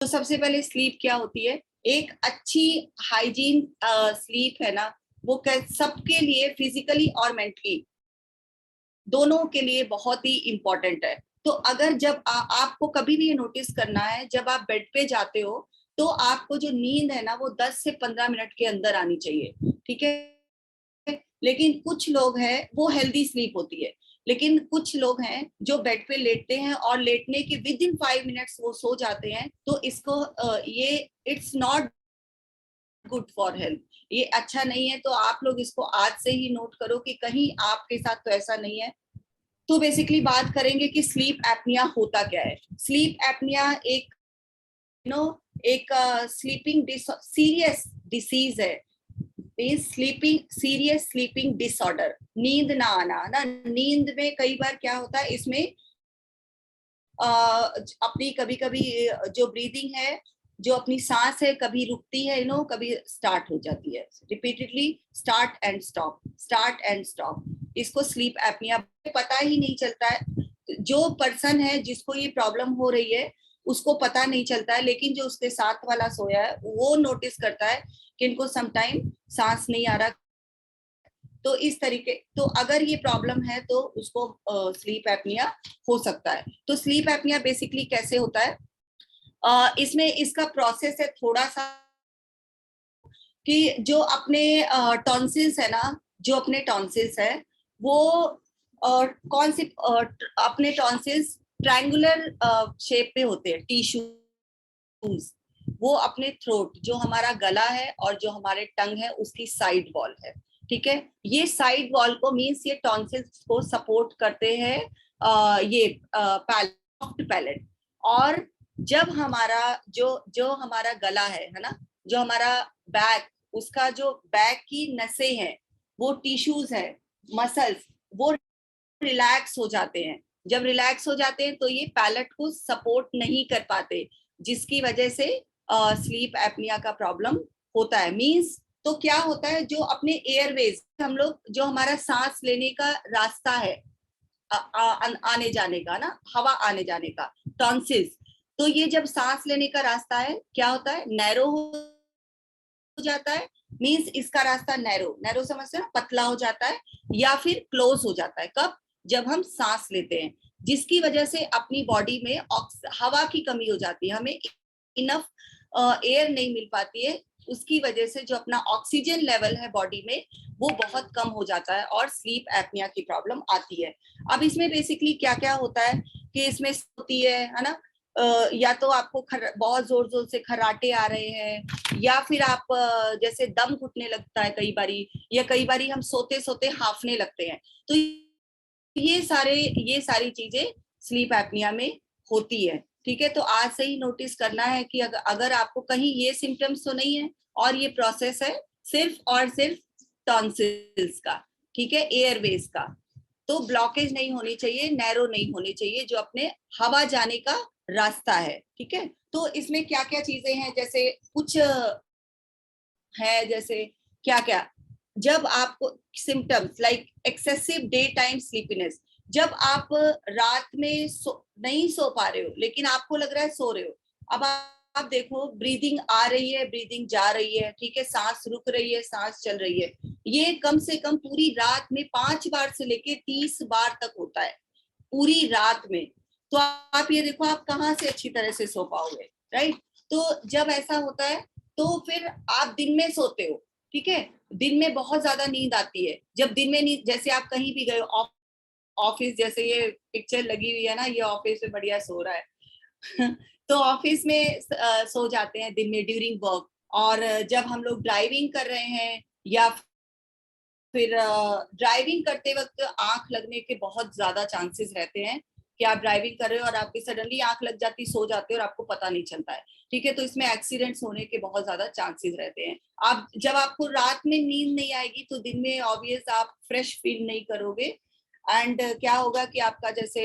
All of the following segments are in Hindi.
तो सबसे पहले स्लीप क्या होती है? एक अच्छी हाइजीन स्लीप है ना, वो सबके लिए फिजिकली और मेंटली दोनों के लिए बहुत ही इंपॉर्टेंट है। तो अगर जब आपको कभी भी ये नोटिस करना है, जब आप बेड पे जाते हो तो आपको जो नींद है ना वो 10 से 15 मिनट के अंदर आनी चाहिए, ठीक है। लेकिन कुछ लोग हैं वो हेल्दी स्लीप होती है, लेकिन कुछ लोग हैं जो बेड पे लेटते हैं और लेटने के विद इन 5 मिनट्स वो सो जाते हैं। तो इसको ये it's not good for health, ये अच्छा नहीं है। तो आप लोग इसको आज से ही नोट करो कि कहीं आपके साथ तो ऐसा नहीं है। तो बेसिकली बात करेंगे कि स्लीप एपनिया होता क्या है। स्लीप एपनिया एक एक स्लीपिंग सीरियस डिसीज है, स्लीपिंग सीरियस स्लीपिंग डिसऑर्डर, नींद ना आना ना। नींद में कई बार क्या होता है, इसमें अपनी कभी कभी जो ब्रीदिंग है, जो अपनी सांस है, कभी रुकती है कभी स्टार्ट हो जाती है, repeatedly start and stop, start and stop. इसको स्लीप एपनिया पता ही नहीं चलता है। जो पर्सन है जिसको ये प्रॉब्लम हो रही है उसको पता नहीं चलता है, लेकिन जो उसके साथ वाला सोया है वो नोटिस करता है कि इनको समटाइम सांस नहीं आ रहा। तो इस तरीके, तो अगर ये प्रॉब्लम है तो उसको स्लीप एपनिया हो सकता है। तो स्लीप एपनिया बेसिकली कैसे होता है, इसमें इसका प्रोसेस है थोड़ा सा कि जो अपने टॉन्सिल्स है ना, जो अपने टॉन्सिल्स है वो कौन सी अपने टॉन्सिल्स ट्रायंगुलर शेप पे होते हैं, टिश्यूज। वो अपने थ्रोट, जो हमारा गला है और जो हमारे टंग है उसकी साइड वॉल है, ठीक है। ये साइड वॉल को मींस ये टॉन्सिल्स को सपोर्ट करते हैं, ये सॉफ्ट पैलेट। और जब हमारा जो जो हमारा गला है ना, जो हमारा बैक, उसका जो बैक की नसें हैं, वो टिश्यूज है, मसल्स, वो रिलैक्स हो जाते हैं। जब रिलैक्स हो जाते हैं तो ये पैलेट को सपोर्ट नहीं कर पाते, जिसकी वजह से स्लीप एपनिया का प्रॉब्लम होता है। मींस तो क्या होता है, जो अपने एयरवेज हम लोग, जो हमारा सांस लेने का रास्ता है, आने जाने का ना, हवा आने जाने का, टॉन्सिल्स, तो ये जब सांस लेने का रास्ता है क्या होता है, नैरो हो जाता है। मींस इसका रास्ता नैरो, नैरो समझते हैं ना, पतला हो जाता है या फिर क्लोज हो जाता है। कब? जब हम सांस लेते हैं, जिसकी वजह से अपनी बॉडी में हवा की कमी हो जाती है, हमें इनफ एयर नहीं मिल पाती है। उसकी वजह से जो अपना ऑक्सीजन लेवल है बॉडी में वो बहुत कम हो जाता है और स्लीप एपनिया की प्रॉब्लम आती है। अब इसमें बेसिकली क्या क्या होता है कि इसमें होती है ना, या तो आपको बहुत जोर जोर से खर्राटे आ रहे हैं, या फिर आप जैसे दम घुटने लगता है कई बारी, या कई बारी हम सोते सोते हांफने लगते हैं। तो ये सारी चीजें स्लीप एपनिया में होती है, ठीक है। तो आज से ही नोटिस करना है कि अगर आपको कहीं ये सिम्टम्स तो नहीं है, और ये प्रोसेस है सिर्फ और सिर्फ टॉन्सिल्स का, ठीक है, एयरवेज का। तो ब्लॉकेज नहीं होनी चाहिए, नैरो नहीं होनी चाहिए, जो अपने हवा जाने का रास्ता है, ठीक है। तो इसमें क्या क्या चीजें हैं, जैसे कुछ है, जैसे क्या क्या, जब आपको symptoms like excessive day time sleepiness, जब आप रात में नहीं सो पा रहे हो लेकिन आपको लग रहा है सो रहे हो। अब आप देखो, ब्रीदिंग आ रही है, ब्रीदिंग जा रही है, ठीक है, सांस रुक रही है, सांस चल रही है। ये कम से कम पूरी रात में 5 बार से लेके 30 बार तक होता है, पूरी रात में। तो आप ये देखो आप कहाँ से अच्छी तरह से सो पाओगे, राइट। तो जब ऐसा होता है तो फिर आप दिन में सोते हो, ठीक है, दिन में बहुत ज्यादा नींद आती है। जब दिन में नींद, जैसे आप कहीं भी गए ऑफिस, जैसे ये पिक्चर लगी हुई है ना, ये ऑफिस में बढ़िया सो रहा है तो ऑफिस में सो जाते हैं दिन में ड्यूरिंग वर्क। और जब हम लोग ड्राइविंग कर रहे हैं या फिर ड्राइविंग करते वक्त आंख लगने के बहुत ज्यादा चांसेस रहते हैं कि आप ड्राइविंग कर रहे हो और आपकी सडनली आंख लग जाती, सो जाते हो और आपको पता नहीं चलता है, ठीक है। तो इसमें एक्सीडेंट्स होने के बहुत ज्यादा चांसेस रहते हैं। आप जब आपको रात में नींद नहीं आएगी तो दिन में ऑब्वियस आप फ्रेश फील नहीं करोगे। एंड क्या होगा कि आपका जैसे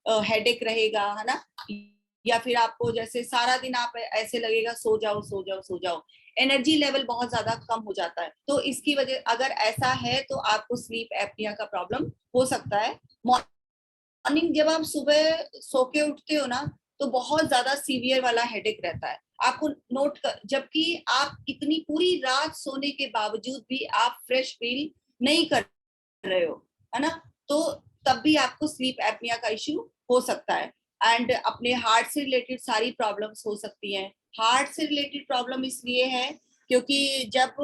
हेडेक रहेगा, है ना, या फिर आपको जैसे सारा दिन आप ऐसे लगेगा सो जाओ सो जाओ सो जाओ, एनर्जी लेवल बहुत ज्यादा कम हो जाता है। तो इसकी वजह, अगर ऐसा है तो आपको स्लीप एपनिया का प्रॉब्लम हो सकता है। मॉर्निंग जब आप सुबह सो के उठते हो ना, तो बहुत ज्यादा सीवियर वाला हेडेक रहता है। आपको नोट कर, जबकि आप इतनी पूरी रात सोने के बावजूद भी आप फ्रेश फील नहीं कर रहे हो, है ना, तो तब भी आपको स्लीप एपनिया का इश्यू हो सकता है। एंड अपने हार्ट से रिलेटेड सारी प्रॉब्लम्स हो सकती हैं। हार्ट से रिलेटेड प्रॉब्लम इसलिए है क्योंकि जब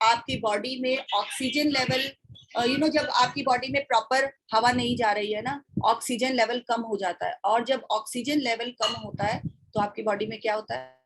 आपकी बॉडी में ऑक्सीजन लेवल जब आपकी बॉडी में प्रॉपर हवा नहीं जा रही है ना, ऑक्सीजन लेवल कम हो जाता है, और जब ऑक्सीजन लेवल कम होता है तो आपकी बॉडी में क्या होता है,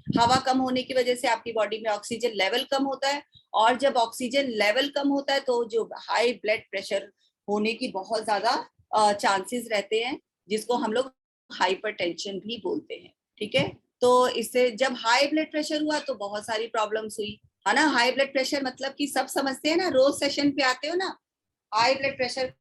हवा कम होने की वजह से आपकी बॉडी में ऑक्सीजन लेवल कम होता है, और जब ऑक्सीजन लेवल कम होता है तो जो हाई ब्लड प्रेशर होने की बहुत ज्यादा चांसेस रहते हैं, जिसको हम लोग हाइपरटेंशन भी बोलते हैं। ठीक है, तो इससे जब हाई ब्लड प्रेशर हुआ तो बहुत सारी प्रॉब्लम्स हुई, है ना। हाई ब्लड प्रेशर मतलब कि सब समझते हैं ना, रोज सेशन पे आते हो ना। हाई ब्लड प्रेशर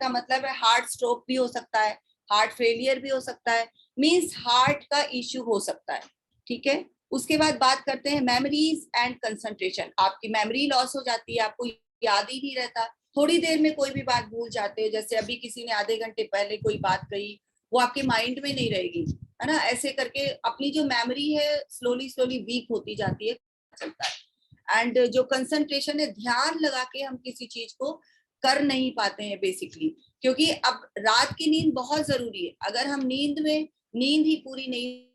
का मतलब है हार्ट स्ट्रोक भी हो सकता है, हार्ट फेलियर भी हो सकता है, मींस हार्ट का इश्यू हो सकता है। ठीक है, उसके बाद बात करते हैं मेमोरीज एंड कंसंट्रेशन। आपकी मेमोरी लॉस हो जाती है, आपको याद ही नहीं रहता, थोड़ी देर में कोई भी बात भूल जाते हो, जैसे अभी किसी ने आधे घंटे पहले कोई बात कही, वो आपके माइंड में नहीं रहेगी, है ना। ऐसे करके अपनी जो मेमोरी है स्लोली स्लोली वीक होती जाती है, चलता है। एंड जो कंसंट्रेशन है, ध्यान लगा के हम किसी चीज को कर नहीं पाते हैं बेसिकली, क्योंकि अब रात की नींद बहुत जरूरी है। अगर हम नींद ही पूरी नहीं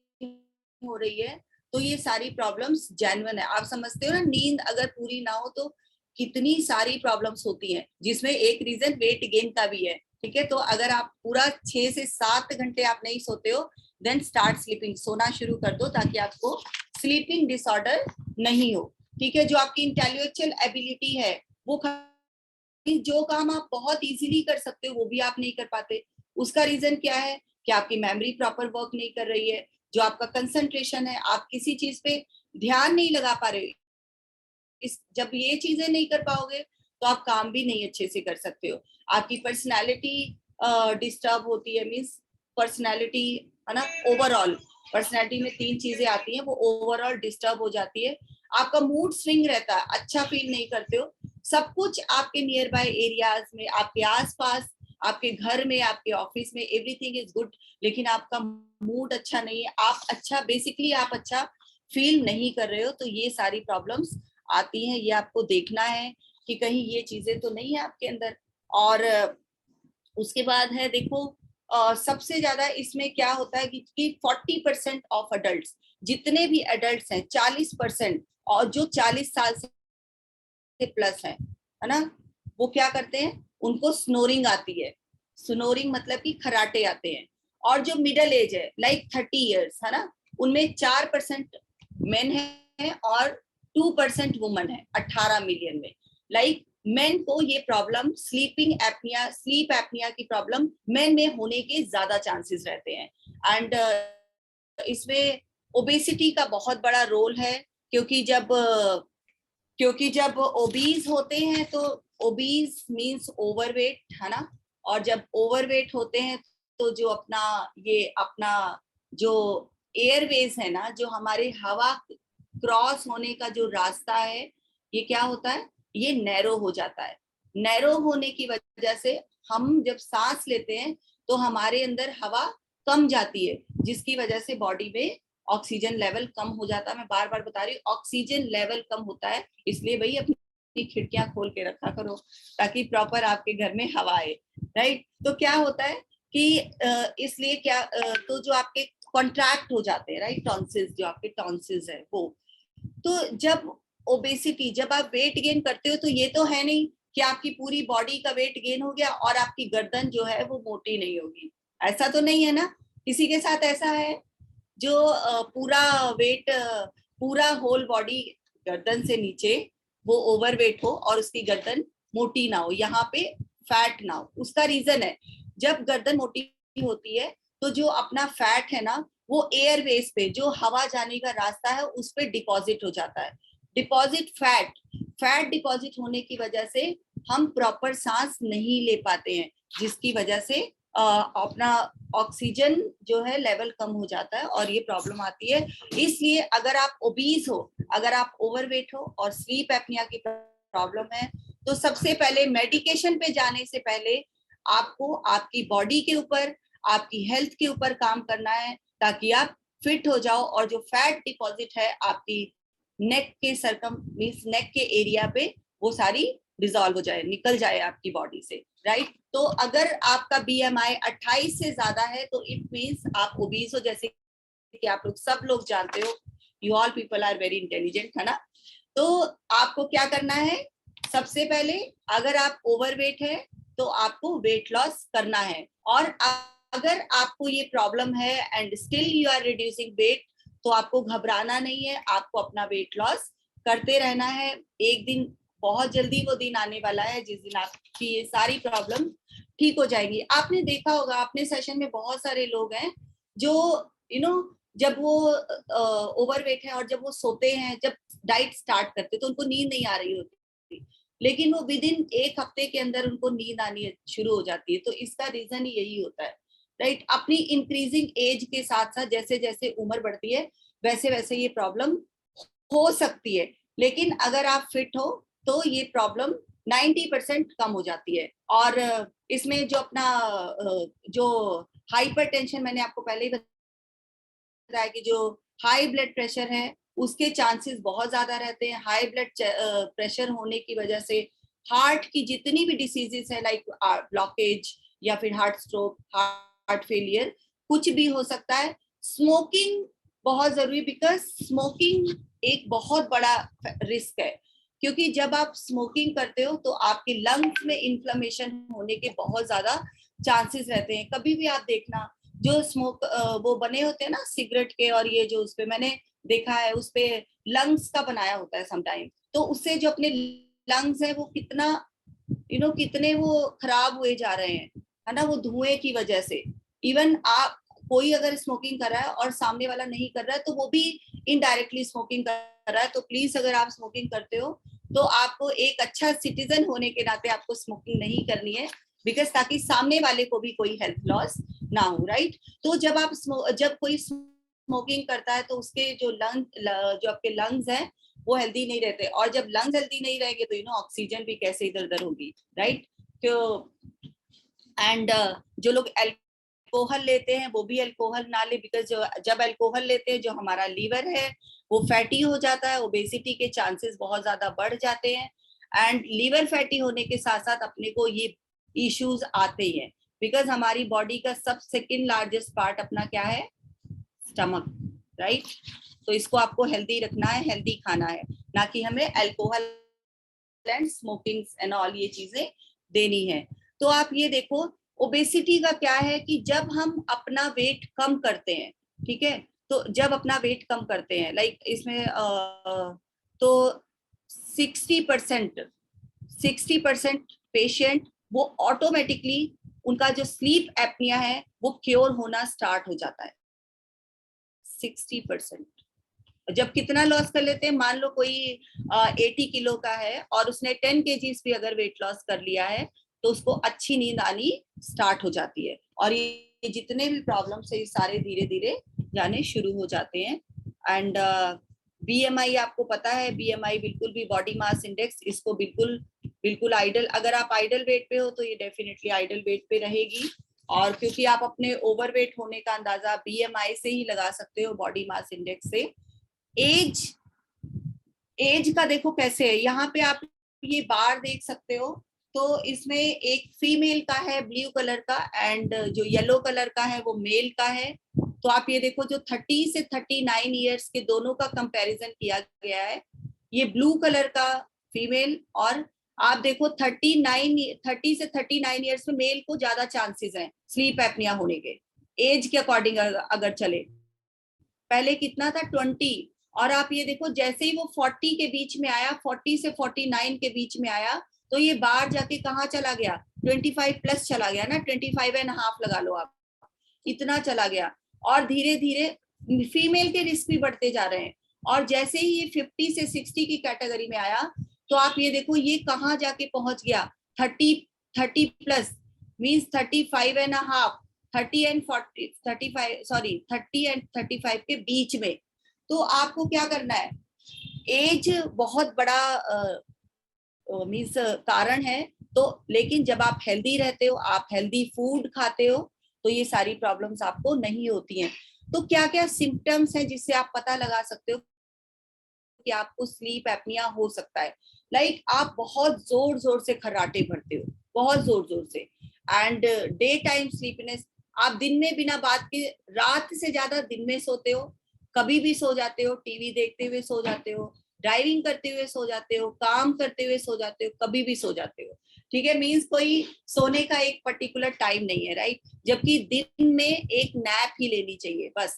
हो रही है तो ये सारी प्रॉब्लम्स जेन्युइन है। आप समझते हो ना, नींद अगर पूरी ना हो तो कितनी सारी प्रॉब्लम्स होती हैं, जिसमें एक रीजन वेट गेन का भी है। ठीक है, तो अगर आप पूरा 6 से 7 घंटे आप नहीं सोते हो, देन स्टार्ट स्लीपिंग, सोना शुरू कर दो ताकि आपको स्लीपिंग डिसऑर्डर नहीं हो। ठीक है, जो आपकी इंटेलेक्चुअल एबिलिटी है, वो जो काम आप बहुत इजीली कर सकते हो वो भी आप नहीं कर पाते। उसका रीजन क्या है कि आपकी मेमोरी प्रॉपर वर्क नहीं कर रही है, जो आपका कंसंट्रेशन है, आप किसी चीज पे ध्यान नहीं लगा पा रहे। जब ये चीजें नहीं कर पाओगे तो आप काम भी नहीं अच्छे से कर सकते हो। आपकी पर्सनैलिटी डिस्टर्ब होती है, मीन्स पर्सनैलिटी, है ना, ओवरऑल पर्सनैलिटी में 3 चीजें आती हैं, वो ओवरऑल डिस्टर्ब हो जाती है। आपका मूड स्विंग रहता है, अच्छा फील नहीं करते हो। सब कुछ आपके नियर बाय एरियाज में, आपके आसपास, आपके घर में, आपके ऑफिस में, एवरीथिंग इज गुड, लेकिन आपका मूड अच्छा नहीं है, आप अच्छा बेसिकली आप अच्छा फील नहीं कर रहे हो, तो ये सारी प्रॉब्लम्स आती हैं। ये आपको देखना है कि कहीं ये चीजें तो नहीं है आपके अंदर। और उसके बाद है, देखो सबसे ज्यादा इसमें क्या होता है कि 40% ऑफ अडल्ट, जितने भी एडल्ट हैं 40%, और जो 40 साल से प्लस है ना, वो क्या करते हैं, उनको स्नोरिंग आती है। स्नोरिंग मतलब कि खराटे आते हैं। और जो मिडिल एज है, लाइक 30 ईयर्स, है ना, उनमें 4% मेन है और 2% वुमन है 18 मिलियन में। लाइक मेन को ये प्रॉब्लम स्लीप एपनिया की प्रॉब्लम मेन में होने के ज्यादा चांसेस रहते हैं। एंड इसमें ओबेसिटी का बहुत बड़ा रोल है, क्योंकि जब ओबीज होते हैं तो ओबीज मींस ओवरवेट, है ना, और जब ओवरवेट होते हैं तो जो अपना जो एयरवेज है ना, जो हमारे हवा क्रॉस होने का जो रास्ता है, ये क्या होता है, ये नैरो हो जाता है। नैरो होने की वजह से हम जब सांस लेते हैं तो हमारे अंदर हवा कम जाती है, जिसकी वजह से बॉडी में ऑक्सीजन लेवल कम हो जाता है। मैं बार बार बता रही हूँ, ऑक्सीजन लेवल कम होता है, इसलिए भाई अपनी खिड़कियां खोल के रखा करो ताकि प्रॉपर आपके घर में हवा आए। राइट, तो क्या होता है कि इसलिए तो जो आपके कॉन्ट्रैक्ट हो जाते हैं, राइट, टॉन्सिल्स, जो आपके टॉन्सिल्स है वो। तो जब ओबेसिटी, जब आप वेट गेन करते हो तो ये तो है नहीं कि आपकी पूरी बॉडी का वेट गेन हो गया और आपकी गर्दन जो है वो मोटी नहीं होगी, ऐसा तो नहीं है ना। किसी के साथ ऐसा है जो पूरा होल बॉडी गर्दन से नीचे वो ओवरवेट हो और उसकी गर्दन मोटी ना हो, यहाँ पे फैट ना हो। उसका रीजन है, जब गर्दन मोटी होती है तो जो अपना फैट है ना, वो एयरवेज पे, जो हवा जाने का रास्ता है, उस पे डिपॉजिट हो जाता है। फैट डिपॉजिट होने की वजह से हम प्रॉपर सांस नहीं ले पाते हैं, जिसकी वजह से अपना ऑक्सीजन जो है लेवल कम हो जाता है और ये प्रॉब्लम आती है। इसलिए अगर आप ओबीज हो, अगर आप ओवरवेट हो और स्लीप एपनिया की प्रॉब्लम है, तो सबसे पहले मेडिकेशन पे जाने से पहले आपको आपकी बॉडी के ऊपर, आपकी हेल्थ के ऊपर काम करना है ताकि आप फिट हो जाओ और जो फैट डिपॉजिट है आपकी नेक के सरकम मीन्स नेक के एरिया पे वो सारी डिसॉल्व हो जाए, निकल जाए आपकी बॉडी से, राइट। तो अगर आपका बीएमआई 28 से ज्यादा है तो इट मीन्स आप ओबीज हो, जैसे कि आप लोग सब लोग जानते हो, you all people are very intelligent, है ना। तो आपको क्या करना है, सबसे पहले अगर आप ओवरवेट है तो आपको वेट लॉस करना है, और अगर आपको ये प्रॉब्लम है and still you are reducing weight तो आपको घबराना नहीं है, आपको अपना वेट लॉस करते रहना है। एक दिन, बहुत जल्दी वो दिन आने वाला है जिस दिन आपकी ये सारी प्रॉब्लम ठीक हो जाएगी। आपने देखा होगा, अपने सेशन में बहुत सारे लोग हैं जो जब वो ओवरवेट है और जब वो सोते हैं, जब डाइट स्टार्ट करते तो उनको नींद नहीं आ रही होती, लेकिन वो विद इन एक हफ्ते के अंदर उनको नींद आनी शुरू हो जाती है। तो इसका रीजन यही होता है, राइट। अपनी इंक्रीजिंग एज के साथ साथ जैसे जैसे उम्र बढ़ती है वैसे वैसे ये प्रॉब्लम हो सकती है, लेकिन अगर आप फिट हो तो ये प्रॉब्लम 90% कम हो जाती है। और इसमें जो अपना जो हाइपरटेंशन, मैंने आपको पहले ही बताया कि जो हाई ब्लड प्रेशर है उसके चांसेस बहुत ज्यादा रहते हैं। हाई ब्लड प्रेशर होने की वजह से हार्ट की जितनी भी डिसीजेस है, लाइक ब्लॉकेज या फिर हार्ट स्ट्रोक, हार्ट फेलियर, कुछ भी हो सकता है। स्मोकिंग बहुत जरूरी, बिकॉज स्मोकिंग एक बहुत बड़ा रिस्क है, क्योंकि जब आप स्मोकिंग करते हो तो आपके लंग्स में इन्फ्लेमेशन होने के बहुत ज्यादा चांसेस रहते हैं। कभी भी आप देखना, जो स्मोक वो बने होते हैं ना सिगरेट के, और ये जो उसपे मैंने देखा है उसपे लंग्स का बनाया होता है समटाइम, तो उससे जो अपने लंग्स है वो कितना कितने वो खराब हुए जा रहे हैं, है ना, वो धुएं की वजह से। इवन आप कोई अगर स्मोकिंग कर रहा है और सामने वाला नहीं कर रहा है तो वो भी इनडायरेक्टली स्मोकिंग कर रहा है। तो प्लीज अगर आप स्मोकिंग करते हो तो आपको एक अच्छा सिटीजन होने के नाते आपको स्मोकिंग नहीं करनी है, बिकॉज ताकि सामने वाले को भी कोई हेल्थ लॉस ना हो, राइट। तो जब कोई स्मोकिंग करता है तो उसके जो जो आपके लंग्स हैं वो हेल्दी नहीं रहते, और जब लंग्स हेल्दी नहीं रहेंगे तो ऑक्सीजन भी कैसे इधर उधर होगी, राइट। तो एंड जो लोग अल्कोहल लेते हैं वो भी अल्कोहल ना ले, बिकॉज जब अल्कोहल लेते हैं जो हमारा लीवर है वो फैटी हो जाता है, ओबेसिटी के चांसेस बहुत ज्यादा बढ़ जाते हैं। एंड लीवर फैटी होने के साथ साथ अपने को ये इश्यूज आते हैं, बिकॉज हमारी बॉडी का सब सेकेंड लार्जेस्ट पार्ट अपना क्या है, स्टमक, राइट। तो इसको आपको हेल्दी रखना है, हेल्दी खाना है, ना कि हमें alcohol and smoking and all ये चीजें देनी है। तो आप ये देखो, ओबेसिटी का क्या है कि जब हम अपना वेट कम करते हैं, ठीक है, तो जब अपना वेट कम करते हैं, लाइक इसमें तो 60% पेशेंट वो ऑटोमेटिकली उनका जो स्लीप एपनिया है वो क्योर होना स्टार्ट हो जाता है। 60%। जब कितना लॉस कर लेते हैं, मान लो कोई 80 किलो का है और उसने 10 केजीज भी अगर वेट लॉस कर लिया है तो उसको अच्छी नींद आनी स्टार्ट हो जाती है, और ये जितने भी प्रॉब्लम्स है ये सारे धीरे धीरे जाने शुरू हो जाते हैं। एंड बीएमआई आपको पता है, बीएमआई बिल्कुल भी, बॉडी मास इंडेक्स, इसको बिल्कुल बिल्कुल आइडल, अगर आप आइडल वेट पे हो तो ये डेफिनेटली आइडल वेट पे रहेगी। और क्योंकि आप अपने ओवरवेट होने का अंदाजा बीएमआई से ही लगा सकते हो, बॉडी मास इंडेक्स से। एज का देखो कैसे है, यहाँ पे आप ये बार देख सकते हो, तो इसमें एक फीमेल का है ब्लू कलर का, एंड जो येलो कलर का है वो मेल का है। तो आप ये देखो, जो 30 से 39 ईयर्स के दोनों का कंपैरिजन किया गया है, ये ब्लू कलर का फीमेल, और आप देखो 30 से 39 ईयर्स में मेल को ज्यादा चांसेस हैं स्लीप एपनिया होने के, एज के अकॉर्डिंग अगर चले। पहले कितना था, 20, और आप ये देखो जैसे ही वो 40 के बीच में आया, 40 से 49 के बीच में आया, तो ये बाहर जाके कहाँ चला गया, 25 प्लस चला गया ना, 25.5 लगा लो आप, इतना चला गया। और धीरे धीरे फीमेल के रिस्क भी बढ़ते जा रहे हैं, और जैसे ही ये 50 से 60 की कैटेगरी में आया तो आप ये देखो ये कहाँ जाके पहुंच गया, 30 प्लस मीन्स 35.5, 30 एंड 40, 30 एंड 35 के बीच में। तो आपको क्या करना है, एज बहुत बड़ा मीन्स कारण है, तो लेकिन जब आप हेल्दी रहते हो, आप हेल्दी फूड खाते हो, तो ये सारी प्रॉब्लम्स आपको नहीं होती हैं। तो क्या क्या सिम्टम्स हैं जिससे आप पता लगा सकते हो कि आपको स्लीप एपनिया हो सकता है? लाइक आप बहुत जोर जोर से खर्राटे भरते हो, बहुत जोर जोर से, एंड डे टाइम स्लीपनेस, आप दिन में बिना बात के रात से ज्यादा दिन में सोते हो, कभी भी सो जाते हो, टीवी देखते हुए सो जाते हो, ड्राइविंग करते हुए सो जाते हो, काम करते हुए सो जाते हो, कभी भी सो जाते हो। ठीक है, मीन्स कोई सोने का एक पर्टिकुलर टाइम नहीं है, राइट? जबकि दिन में एक नैप ही लेनी चाहिए बस।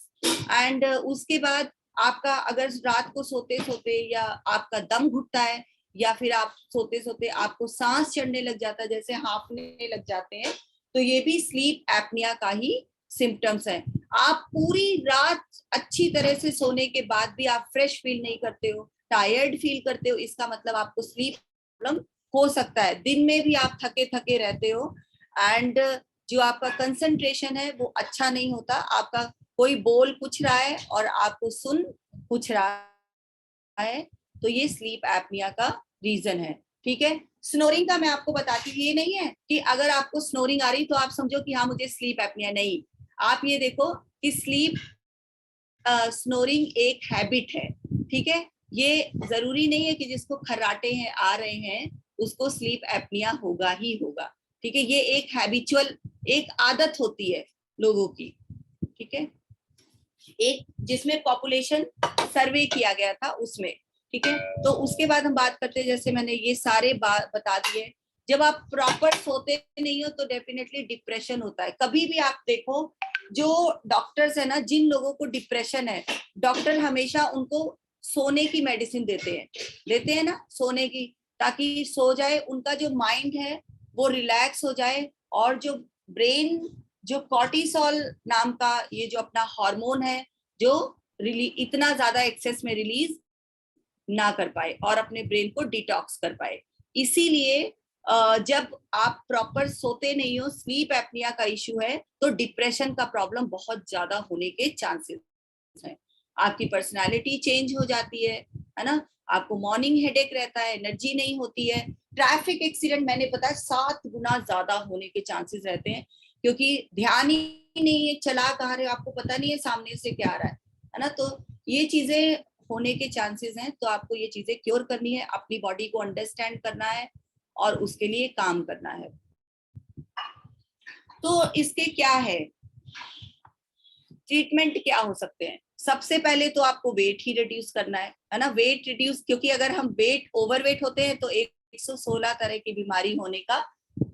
एंड उसके बाद आपका अगर रात को सोते सोते या आपका दम घुटता है, या फिर आप सोते सोते आपको सांस चढ़ने लग जाता है, जैसे हांफने लग जाते हैं, तो ये भी स्लीप एपनिया का ही सिम्टम्स है। आप पूरी रात अच्छी तरह से सोने के बाद भी आप फ्रेश फील नहीं करते हो, टायर्ड फील करते हो, इसका मतलब आपको स्लीप प्रॉब्लम हो सकता है। दिन में भी आप थके थके रहते हो, एंड जो आपका कंसंट्रेशन है वो अच्छा नहीं होता, आपका कोई बोल कुछ रहा है और आपको सुन कुछ रहा है, तो ये स्लीप एपनिया का रीजन है। ठीक है, स्नोरिंग का मैं आपको बताती हूँ, ये नहीं है कि अगर आपको स्नोरिंग आ रही तो आप समझो कि हाँ मुझे स्लीप एपनिया, नहीं। आप ये देखो कि स्लीप स्नोरिंग एक हैबिट है। ठीक है, ये जरूरी नहीं है कि जिसको खर्राटे हैं आ रहे हैं उसको स्लीप एपनिया होगा ही होगा। ठीक है, ये एक हैबिचुअल, एक आदत होती है लोगों की। ठीक है, एक जिसमें पॉपुलेशन सर्वे किया गया था उसमें। ठीक है, तो उसके बाद हम बात करते हैं, जैसे मैंने ये सारे बात बता दिए, जब आप प्रॉपर सोते नहीं हो तो डेफिनेटली डिप्रेशन होता है। कभी भी आप देखो, जो डॉक्टर्स है ना, जिन लोगों को डिप्रेशन है, डॉक्टर हमेशा उनको सोने की मेडिसिन देते हैं ना, सोने की, ताकि सो जाए, उनका जो माइंड है वो रिलैक्स हो जाए, और जो ब्रेन, जो कॉर्टिसोल नाम का ये जो अपना हार्मोन है, जो इतना ज्यादा एक्सेस में रिलीज ना कर पाए और अपने ब्रेन को डिटॉक्स कर पाए। इसीलिए जब आप प्रॉपर सोते नहीं हो, स्लीप एपनिया का इश्यू है, तो डिप्रेशन का प्रॉब्लम बहुत ज्यादा होने के चांसेस हैं। आपकी पर्सनालिटी चेंज हो जाती है ना, आपको मॉर्निंग हेडेक रहता है, एनर्जी नहीं होती है, ट्रैफिक एक्सीडेंट मैंने पता है 7 गुना ज्यादा होने के चांसेस रहते हैं, क्योंकि ध्यान ही नहीं है, चला कहाँ रहे आपको पता नहीं है सामने से क्या आ रहा है ना। तो ये चीजें होने के चांसेस हैं, तो आपको ये चीजें क्योर करनी है, अपनी बॉडी को अंडरस्टैंड करना है और उसके लिए काम करना है। तो इसके क्या है ट्रीटमेंट, क्या हो सकते हैं? सबसे पहले तो आपको वेट ही रिड्यूस करना है ना, वेट रिड्यूस, क्योंकि अगर हम वेट ओवरवेट होते हैं तो 116 तरह की बीमारी होने का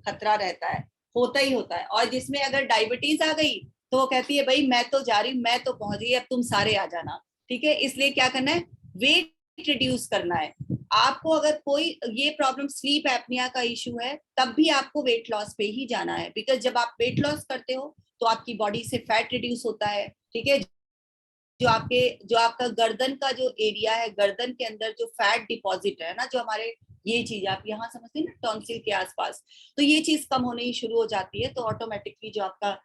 खतरा रहता है, होता ही होता है। और जिसमें अगर डायबिटीज आ गई तो वो कहती है भाई मैं तो जा रही हूँ, मैं तो पहुंच गई, अब तुम सारे आ जाना। ठीक है, इसलिए क्या करना है, वेट रिड्यूस करना है। आपको अगर कोई ये प्रॉब्लम स्लीप एपनिया का इश्यू है, तब भी आपको वेट लॉस पे ही जाना है, बिकॉज जब आप वेट लॉस करते हो तो आपकी बॉडी से फैट रिड्यूस होता है। ठीक है, जो आपका गर्दन का जो एरिया है, गर्दन के अंदर जो फैट डिपॉजिट है ना, जो हमारे ये चीज आप यहाँ समझते हैं ना, टॉन्सिल के आसपास, तो ये चीज कम होने ही शुरू हो जाती है, तो ऑटोमेटिकली जो आपका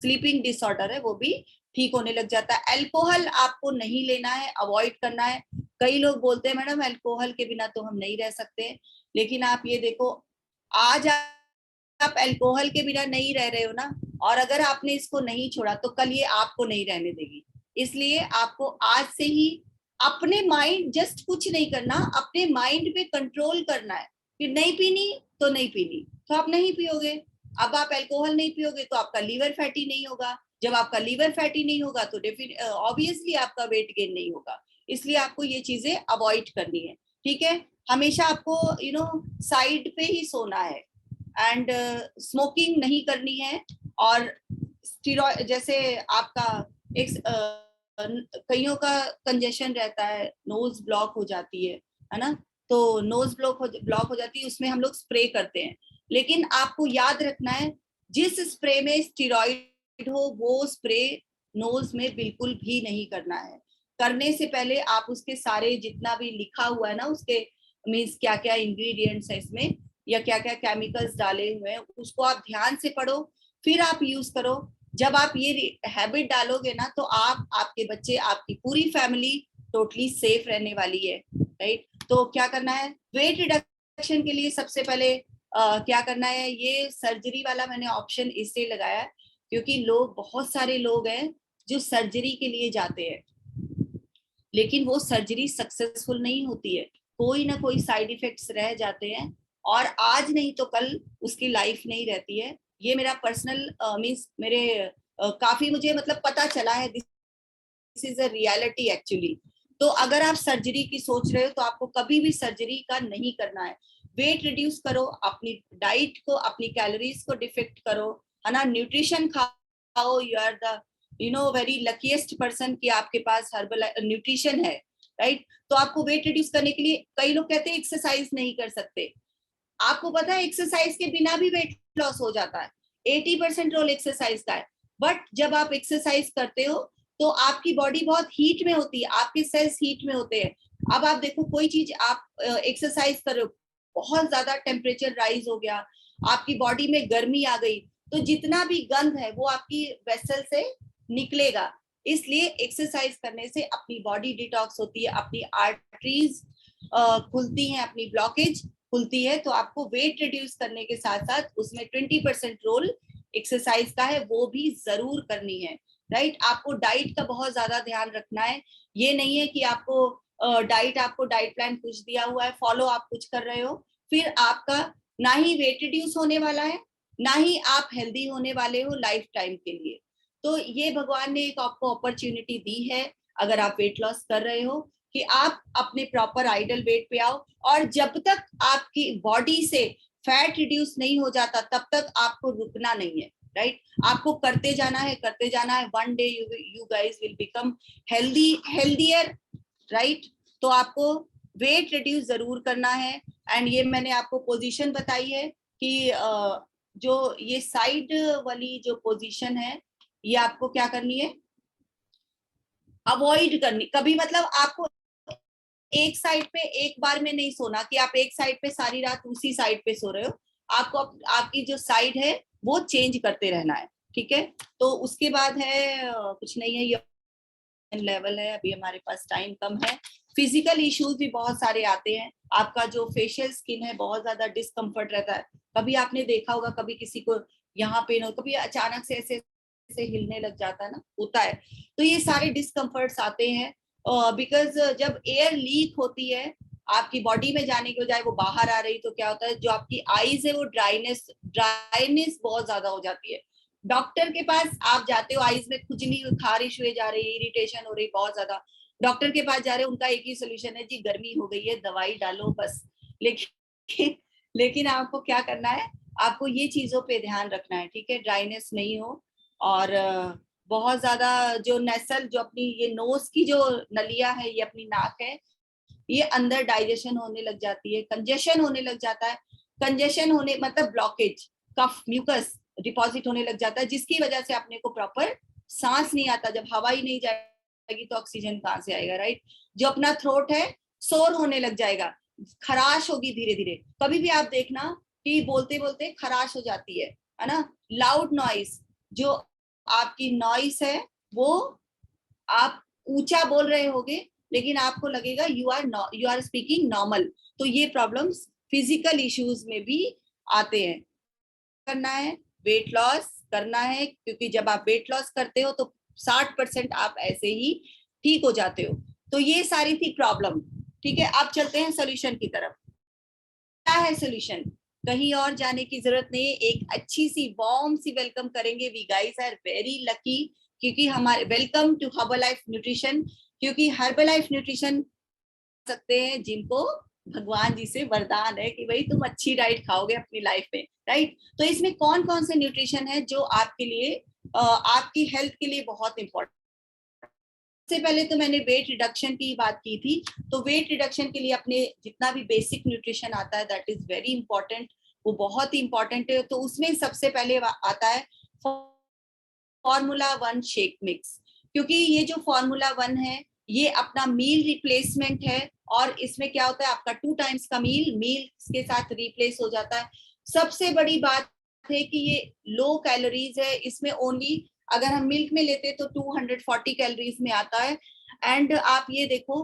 स्लीपिंग डिसऑर्डर है वो भी ठीक होने लग जाता है। अल्कोहल आपको नहीं लेना है, अवॉइड करना है। कई लोग बोलते हैं मैडम अल्कोहल के बिना तो हम नहीं रह सकते, लेकिन आप ये देखो, आज आप अल्कोहल के बिना नहीं रह रहे हो ना, और अगर आपने इसको नहीं छोड़ा तो कल ये आपको नहीं रहने देगी। इसलिए आपको आज से ही अपने माइंड, जस्ट कुछ नहीं करना, अपने माइंड पे कंट्रोल करना है कि नहीं पीनी तो नहीं पीनी, तो आप नहीं पियोगे। अब आप अल्कोहल नहीं पियोगे तो आपका लीवर फैटी नहीं होगा, जब आपका लीवर फैटी नहीं होगा तो ऑब्वियसली आपका वेट गेन नहीं होगा। इसलिए आपको ये चीजें अवॉइड करनी है। ठीक है, हमेशा आपको साइड पे ही सोना है, एंड स्मोकिंग नहीं करनी है। और स्टीरॉयड, जैसे आपका एक कईयों का कंजेशन रहता है, नोज ब्लॉक हो जाती है ना, तो नोज ब्लॉक हो जाती है, उसमें हम लोग स्प्रे करते हैं। लेकिन आपको याद रखना है, जिस स्प्रे में स्टीरॉयड हो वो स्प्रे नोज में बिल्कुल भी नहीं करना है। करने से पहले आप उसके सारे जितना भी लिखा हुआ है ना, उसके मीन्स क्या क्या इंग्रेडिएंट्स है इसमें, या क्या क्या केमिकल्स डाले हुए हैं, उसको आप ध्यान से पढ़ो, फिर आप यूज करो। जब आप ये हैबिट डालोगे ना, तो आप, आपके बच्चे, आपकी पूरी फैमिली टोटली सेफ रहने वाली है, राइट? तो क्या करना है, वेट रिडक्शन के लिए सबसे पहले क्या करना है, ये सर्जरी वाला मैंने ऑप्शन इसलिए लगाया है क्योंकि बहुत सारे लोग हैं जो सर्जरी के लिए जाते हैं, लेकिन वो सर्जरी सक्सेसफुल नहीं होती है, कोई ना कोई साइड इफेक्ट्स रह जाते हैं और आज नहीं तो कल उसकी लाइफ नहीं रहती है। ये मेरा पर्सनल मीन्स मेरे काफी मुझे मतलब पता चला है, this is a reality actually. तो अगर आप सर्जरी की सोच रहे हो तो आपको कभी भी सर्जरी का नहीं करना है। वेट रिड्यूस करो, अपनी डाइट को, अपनी कैलोरीज को डिफेक्ट करो, है ना, न्यूट्रिशन खाओ। You are the very luckiest person कि आपके पास हर्बल न्यूट्रिशन है, राइट। तो आपको वेट रिड्यूस करने के लिए, कई लोग कहते हैं एक्सरसाइज नहीं कर सकते। आपको पता है एक्सरसाइज के बिना भी वेट लॉस हो जाता है, 80% रोल एक्सरसाइज का है। बट जब आप एक्सरसाइज करते हो तो आपकी बॉडी बहुत हीट में होती है, आपके सेल्स हीट में होते हैं। अब आप देखो, कोई चीज आप एक्सरसाइज कर रहे हो, बहुत ज्यादा टेम्परेचर राइज हो गया, आपकी बॉडी में गर्मी आ गई, तो जितना भी गंध है वो आपकी वेसल से निकलेगा। इसलिए एक्सरसाइज करने से अपनी बॉडी डिटॉक्स होती है, अपनी आर्टरीज खुलती हैं, अपनी ब्लॉकेज खुलती है। तो आपको वेट रिड्यूस करने के साथ साथ उसमें 20% रोल एक्सरसाइज का है, वो भी जरूर करनी है, राइट। आपको डाइट का बहुत ज्यादा ध्यान रखना है। ये नहीं है कि आपको डाइट प्लान कुछ दिया हुआ है, फॉलो आप कुछ कर रहे हो, फिर आपका ना ही वेट रिड्यूस होने वाला है, ना ही आप हेल्दी होने वाले हो लाइफ टाइम के लिए। तो ये भगवान ने एक आपको अपॉर्चुनिटी दी है, अगर आप वेट लॉस कर रहे हो, कि आप अपने प्रॉपर आइडल वेट पे आओ। और जब तक आपकी बॉडी से फैट रिड्यूस नहीं हो जाता तब तक आपको रुकना नहीं है, राइट। आपको करते जाना है, करते जाना है। One day you guys will become healthier, right. तो आपको वेट रिड्यूस जरूर करना है। एंड ये मैंने आपको पोजीशन बताई है कि जो ये साइड वाली जो पोजीशन है, ये आपको क्या करनी है, अवॉइड करनी। कभी मतलब आपको एक साइड पे एक बार में नहीं सोना कि आप एक साइड पे सारी रात उसी साइड पे सो रहे हो। आपको आपकी जो साइड है वो चेंज करते रहना है, ठीक है। तो उसके बाद है कुछ नहीं है, ये लेवल है। अभी हमारे पास टाइम कम है। फिजिकल इश्यूज भी बहुत सारे आते हैं। आपका जो फेशियल स्किन है बहुत ज्यादा डिस्कम्फर्ट रहता है। कभी आपने देखा होगा, कभी किसी को यहाँ पेन हो, कभी अचानक से ऐसे हिलने लग जाता है ना, होता है। तो ये सारे डिस्कम्फर्ट्स आते हैं बिकॉज जब एयर लीक होती है आपकी बॉडी में जाने के बजाय वो बाहर आ रही, तो क्या होता है, जो आपकी आईज है वो ड्राइनेस बहुत ज्यादा हो जाती है। डॉक्टर के पास आप जाते हो, आईज में खुजली, खारिश हुए जा रही है, इरिटेशन हो रही बहुत ज्यादा, डॉक्टर के पास जा रहे हो, उनका एक ही सोल्यूशन है, जी गर्मी हो गई है दवाई डालो बस। लेकिन आपको क्या करना है, आपको ये चीजों पे ध्यान रखना है, ठीक है, ड्राइनेस नहीं हो। और बहुत ज्यादा जो नेसल, जो अपनी ये नोज की जो नलिया है, ये अपनी नाक है, ये अंदर डाइजेशन होने लग जाती है, कंजेशन होने लग जाता है। कंजेशन होने मतलब ब्लॉकेज, कफ, म्यूकस डिपॉजिट होने लग जाता है, जिसकी वजह से अपने को प्रॉपर सांस नहीं आता। जब हवा ही नहीं जाएगी तो ऑक्सीजन कहाँ से आएगा, राइट। जो अपना थ्रोट है शोर होने लग जाएगा, खराश होगी धीरे धीरे। कभी भी आप देखना कि बोलते बोलते खराश हो जाती है ना। लाउड नॉइस, जो आपकी नॉइस है वो आप ऊंचा बोल रहे होगे लेकिन आपको लगेगा यू आर स्पीकिंग नॉर्मल। तो ये प्रॉब्लम्स फिजिकल इश्यूज में भी आते हैं। करना है, वेट लॉस करना है, क्योंकि जब आप वेट लॉस करते हो तो 60% आप ऐसे ही ठीक हो जाते हो। तो ये सारी थी प्रॉब्लम, ठीक है। अब चलते हैं सोल्यूशन की तरफ। क्या है सोल्यूशन, कहीं और जाने की जरूरत नहीं है। एक अच्छी सी वार्म सी वेलकम करेंगे। We guys are very lucky, क्योंकि हमारे वेलकम टू हर्बलाइफ न्यूट्रिशन, क्योंकि हर्बलाइफ न्यूट्रिशन सकते हैं जिनको भगवान जी से वरदान है कि भाई तुम अच्छी डाइट खाओगे अपनी लाइफ में, राइट। तो इसमें कौन कौन से न्यूट्रिशन है जो आपके लिए आपकी हेल्थ के लिए बहुत इंपॉर्टेंट। सबसे पहले तो मैंने वेट रिडक्शन की बात की थी, तो वेट रिडक्शन के लिए अपने जितना भी बेसिक न्यूट्रिशन आता है दैट इज वेरी इंपॉर्टेंट, वो बहुत ही इंपॉर्टेंट है। तो उसमें सबसे पहले आता है Formula-1 शेक मिक्स, क्योंकि ये जो Formula-1 है ये अपना मील रिप्लेसमेंट है। और इसमें क्या होता है, आपका 2 टाइम्स का मील के साथ रिप्लेस हो जाता है। सबसे बड़ी बात है कि ये लो कैलोरीज है, इसमें ओनली अगर हम मिल्क में लेते तो 240 कैलोरीज में आता है। एंड आप ये देखो,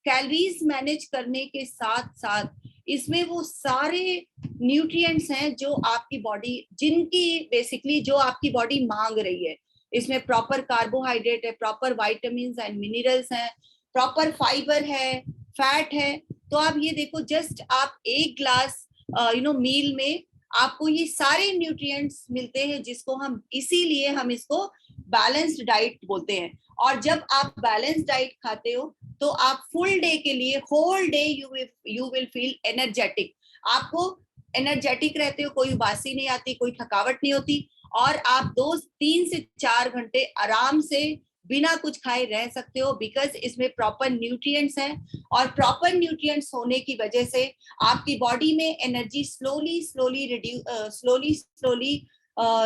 कैलोरीज मैनेज करने के साथ साथ इसमें वो सारे न्यूट्रिएंट्स हैं जो आपकी बॉडी, जिनकी बेसिकली जो आपकी बॉडी मांग रही है। इसमें प्रॉपर कार्बोहाइड्रेट है, प्रॉपर वाइटामिन एंड मिनरल्स हैं, प्रॉपर फाइबर है, फैट है। तो आप ये देखो, जस्ट आप एक ग्लास मील में आपको ये सारे न्यूट्रिएंट्स मिलते हैं, जिसको हम इसीलिए हम इसको बैलेंस्ड डाइट बोलते हैं। और जब आप बैलेंस्ड डाइट खाते हो तो आप फुल डे के लिए, whole day you will feel energetic. आपको एनर्जेटिक रहते हो, कोई उबासी नहीं आती, कोई थकावट नहीं होती, और आप 3 से 4 घंटे आराम से बिना कुछ खाए रह सकते हो, बिकॉज इसमें प्रॉपर न्यूट्रिएंट्स हैं। और प्रॉपर न्यूट्रिएंट्स होने की वजह से आपकी बॉडी में एनर्जी स्लोली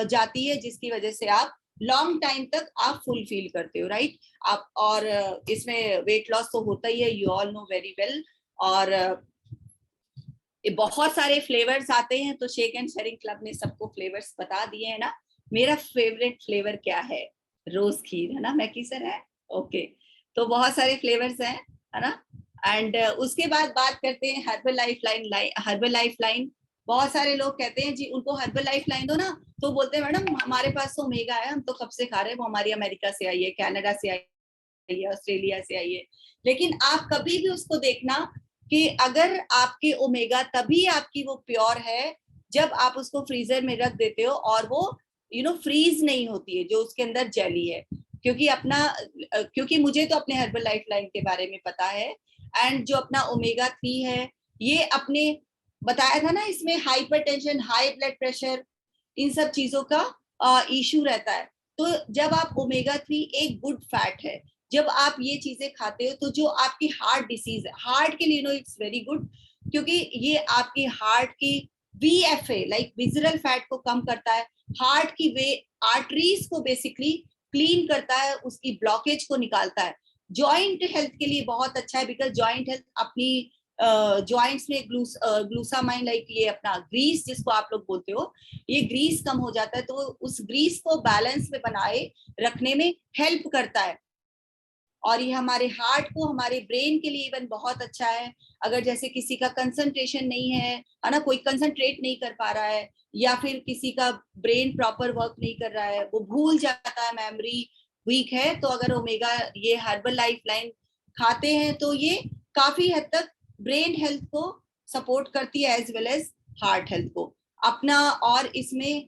जाती है, जिसकी वजह से आप लॉन्ग टाइम तक आप फुल फील करते हो, राइट। आप और इसमें वेट लॉस तो होता ही है, you all know very well. और बहुत सारे फ्लेवर्स आते हैं, तो शेक एंड शेयरिंग क्लब ने सबको फ्लेवर्स बता दिए हैं ना। मेरा फेवरेट फ्लेवर क्या है? रोज खीर, है ना मैकी सर? है, ओके। तो बहुत सारे फ्लेवर्स हैं, है ना। एंड उसके बाद बात करते हैं हर्बल लाइफ लाइन। बहुत सारे लोग कहते हैं जी उनको हर्बल लाइफ लाइन दो ना, तो बोलते हैं मैडम हमारे पास तो ओमेगा है, हम तो कब से खा रहे हैं, वो हमारी अमेरिका से आई है, कनाडा से आई है, ऑस्ट्रेलिया से आई है। लेकिन आप कभी भी उसको देखना कि अगर आपके ओमेगा तभी आपकी वो प्योर है जब आप उसको फ्रीजर में रख देते हो और वो फ्रीज नहीं होती है जो उसके अंदर जेली है। क्योंकि मुझे तो अपने हर्बल लाइफ लाइन के बारे में पता है। एंड जो अपना ओमेगा 3 है, ये अपने बताया था ना, इसमें हाइपरटेंशन, हाई ब्लड प्रेशर, इन सब चीजों का इशू रहता है। तो जब आप ओमेगा 3 एक गुड फैट है, जब आप ये चीजें खाते हो तो जो आपकी हार्ट डिसीज है, हार्ट के लिए इट्स वेरी गुड, क्योंकि ये आपकी हार्ट की VFA लाइक विजरल फैट को कम करता है, हार्ट की वे आर्टरीज को बेसिकली क्लीन करता है, उसकी ब्लॉकेज को निकालता है। जॉइंट हेल्थ के लिए बहुत अच्छा है, बिकॉज जॉइंट हेल्थ अपनी जॉइंट्स में ग्लूसामाइन लाइक ये अपना ग्रीस जिसको आप लोग बोलते हो, ये ग्रीस कम हो जाता है, तो उस ग्रीस को बैलेंस में बनाए रखने में हेल्प करता है। और ये हमारे हार्ट को, हमारे ब्रेन के लिए इवन बहुत अच्छा है। अगर जैसे किसी का कंसंट्रेशन नहीं है ना, कोई कंसंट्रेट नहीं कर पा रहा है, या फिर किसी का ब्रेन प्रॉपर वर्क नहीं कर रहा है, वो भूल जाता है, मेमोरी वीक है, तो अगर ओमेगा ये हर्बल लाइफ लाइन खाते हैं तो ये काफी हद तक ब्रेन हेल्थ को सपोर्ट करती है as well as heart health को अपना। और इसमें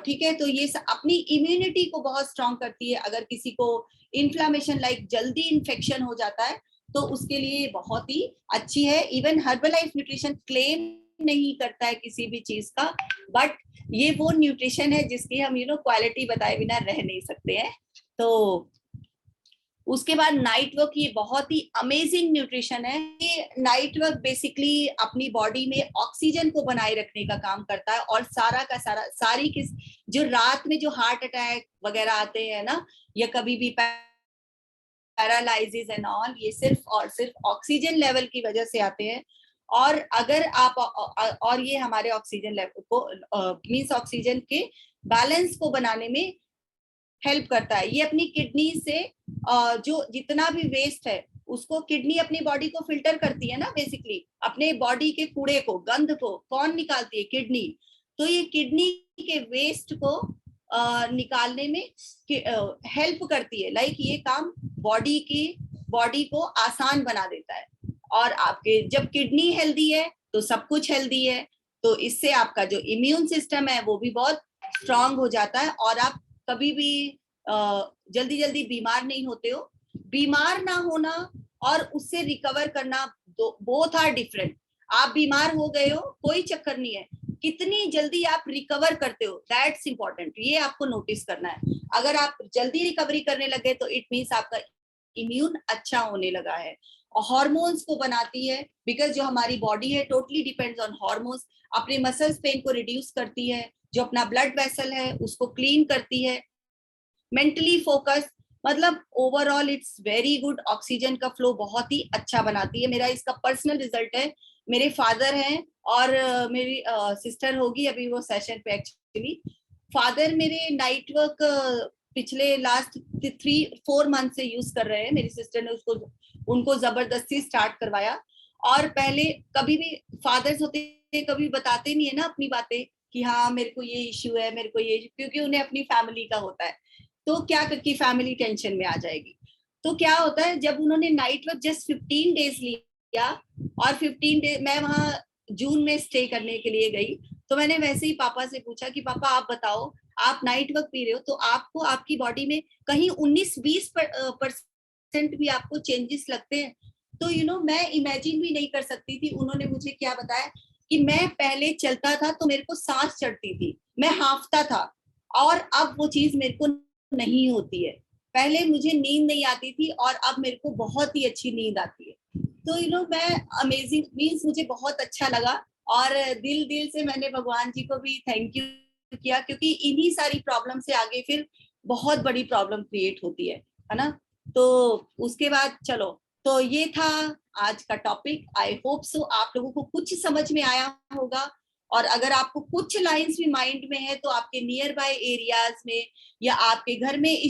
ठीक है, तो ये अपनी इम्यूनिटी को बहुत स्ट्रांग करती है। अगर किसी को इन्फ्लामेशन लाइक जल्दी इन्फेक्शन हो जाता है तो उसके लिए बहुत ही अच्छी है। Even herbal life nutrition claim नहीं करता है किसी भी चीज का, बट ये वो न्यूट्रिशन है जिसकी हम क्वालिटी बताए बिना रह नहीं सकते हैं। तो उसके बाद नाइट वर्क, ये बहुत ही अमेजिंग न्यूट्रिशन है। ये नाइट वर्क बेसिकली अपनी बॉडी में ऑक्सीजन को बनाए रखने का काम करता है, और सारा का सारा जो रात में जो हार्ट अटैक वगैरह आते हैं ना, या कभी भी पैरालाइसिस एंड ऑल, ये सिर्फ और सिर्फ ऑक्सीजन लेवल की वजह से आते हैं। और अगर आप और ये हमारे ऑक्सीजन लेवल को मींस ऑक्सीजन के बैलेंस को बनाने में हेल्प करता है। ये अपनी किडनी से जो जितना भी वेस्ट है उसको किडनी अपनी बॉडी को फिल्टर करती है ना, बेसिकली अपने बॉडी के कूड़े को, गंद को कौन निकालती है? किडनी। तो ये किडनी के वेस्ट को निकालने में हेल्प करती है। लाइक ये काम बॉडी को आसान बना देता है। और आपके जब किडनी हेल्दी है तो सब कुछ हेल्दी है, तो इससे आपका जो इम्यून सिस्टम है वो भी बहुत स्ट्रांग हो जाता है, और आप कभी भी जल्दी जल्दी बीमार नहीं होते हो। बीमार ना होना और उससे रिकवर करना बोथ आर डिफरेंट। आप बीमार हो गए हो, कोई चक्कर नहीं है, कितनी जल्दी आप रिकवर करते हो, दैट्स इंपॉर्टेंट। ये आपको नोटिस करना है। अगर आप जल्दी रिकवरी करने लगे तो इट मीन्स आपका इम्यून अच्छा होने लगा है। और हॉर्मोन्स को बनाती है, बिकॉज जो हमारी बॉडी है टोटली डिपेंड्स ऑन हॉर्मोन्स। अपने मसल्स पेन को रिड्यूस करती है, जो अपना ब्लड वेसल है उसको क्लीन करती है, मेंटली फोकस, मतलब overall it's very good. Oxygen का फ्लो बहुत ही अच्छा बनाती है। मेरा इसका पर्सनल रिजल्ट है। मेरे फादर हैं और मेरी सिस्टर होगी अभी वो सेशन पे। एक्चुअली फादर मेरे नाइट वर्क पिछले लास्ट 3-4 मंथ से यूज कर रहे हैं। मेरी सिस्टर ने उनको जबरदस्ती स्टार्ट करवाया, और पहले कभी भी फादर्स होते हैं, कभी बताते नहीं है ना अपनी बातें कि हाँ मेरे को ये इश्यू है, मेरे को ये, क्योंकि उन्हें अपनी फैमिली का होता है, तो क्या करके फैमिली टेंशन में आ जाएगी। तो क्या होता है, जब उन्होंने नाइट वर्क जस्ट 15 डेज लिया, और 15 डे मैं वहां जून में स्टे करने के लिए गई, तो मैंने वैसे ही पापा से पूछा कि पापा आप बताओ, आप नाइट वर्क पी रहे हो तो आपको आपकी बॉडी में कहीं 19-20% भी आपको चेंजेस लगते हैं? तो मैं इमेजिन भी नहीं कर सकती थी। उन्होंने मुझे क्या बताया कि मैं पहले चलता था तो मेरे को सांस चढ़ती थी, मैं हांफता था, और अब वो चीज मेरे को नहीं होती है। पहले मुझे नींद नहीं आती थी और अब मेरे को बहुत ही अच्छी नींद आती है। तो मैं अमेजिंग मीन्स मुझे बहुत अच्छा लगा, और दिल दिल से मैंने भगवान जी को भी थैंक यू किया, क्योंकि इन्हीं सारी प्रॉब्लम से आगे फिर बहुत बड़ी प्रॉब्लम क्रिएट होती है ना। तो उसके बाद चलो, तो ये था आज का टॉपिक। आई होप सो आप लोगों को कुछ समझ में आया होगा, और अगर आपको कुछ लाइंस भी माइंड में है तो आपके नियर बाय एरियाज में या आपके घर में इस